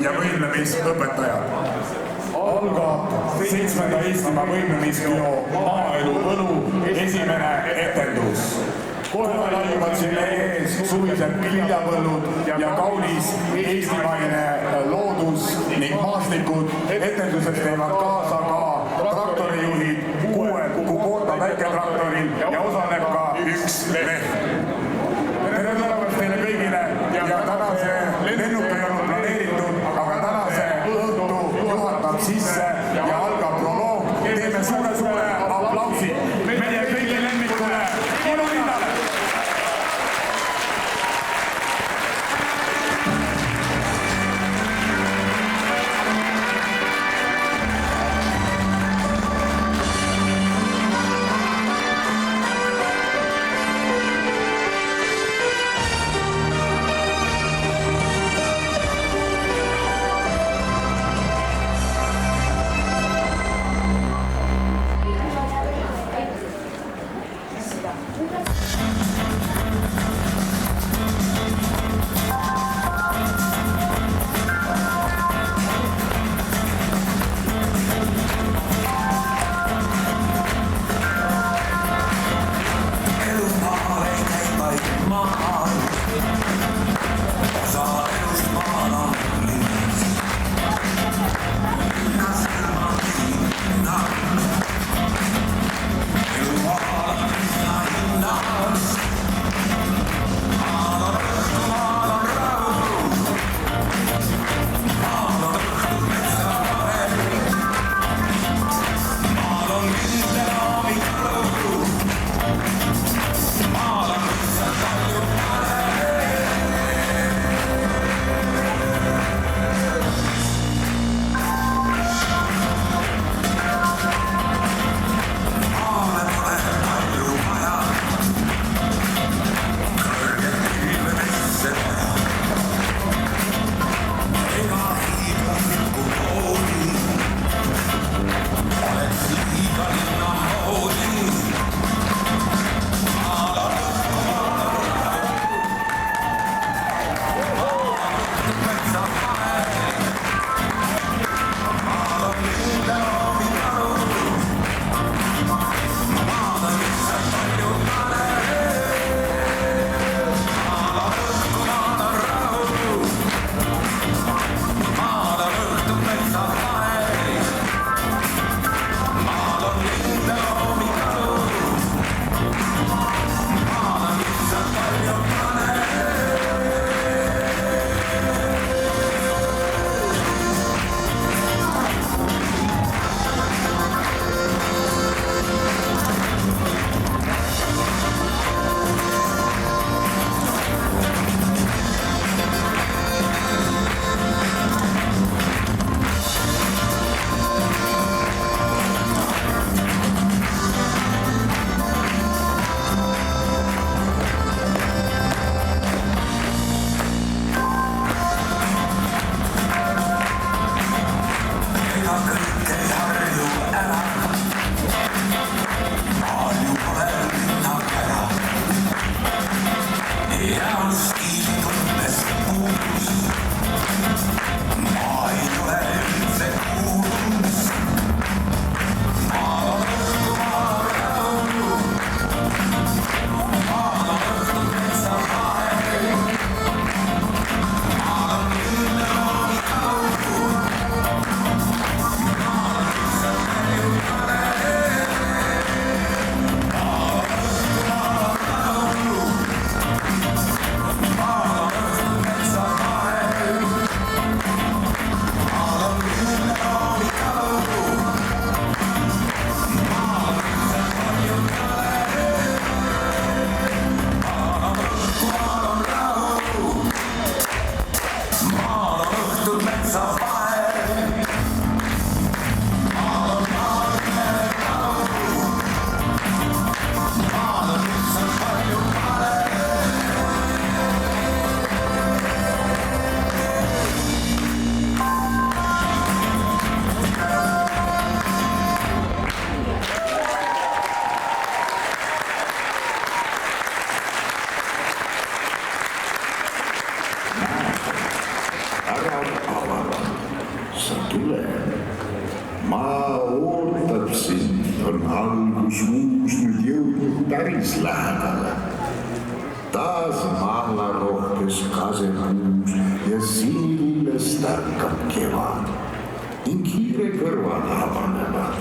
ja võimlemisõpetajad. Algab 7. Eestimaa võimlemispeo Maaelu Võlu esimene etendus. Kohe laiuvad selle ees suvised viljapõllud ja kaunis eestimaine loodus ning maastikud. Etenduses teevad kaasa ka traktorijuhid 6 Kubota väiketraktoril ja osaleb ka üks leht. Tere tulemast teile kõigile ja tänase lennuk ei olnud planeeritud, aga tänase õhtu juhatab sisse ja algab proloog. Teeme suure aplausi meie kõigi lemmikule Ilu Linnale. ära ava. sa tule. Maa ootab sind, on algus uus nüüd jõudnud päris lähedale. Taas maalarohkes kasepuus ja sinilillest ärkab kevad ning hiire kõrvad habanevad.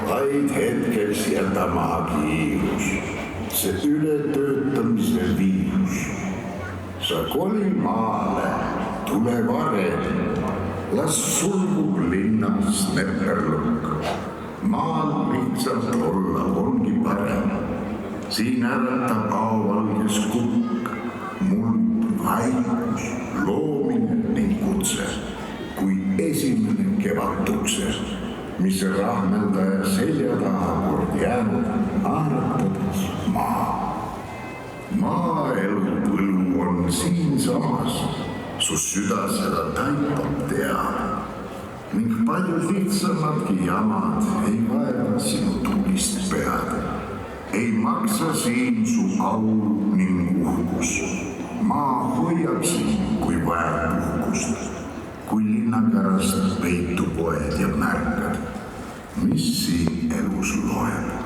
Vaid hetkeks jäta maha kiirus, see ületöötamise viirus. Sa koli maale, tule varem, las sulgub linnas nepperlukk. Maal lihtsalt olla ongi parem. Siin äratab auvalges kukk, muld, vaikus, loomine ning kutse, kui esimene kevadtukse, mis rahmeldaja selja taha kord jäänud, naeratades maa. Maaelu põlu on siinsamas, su süda seda taipab teab. Ning palju lihtsamadki jamad ei vaeva sinu tulist pead. Ei maksa siin su au ning uhkus. Maa hoiab sind, kui vajab puhkust. Kui linnakärast peitu poed ja märkad, mis siin elus loeb.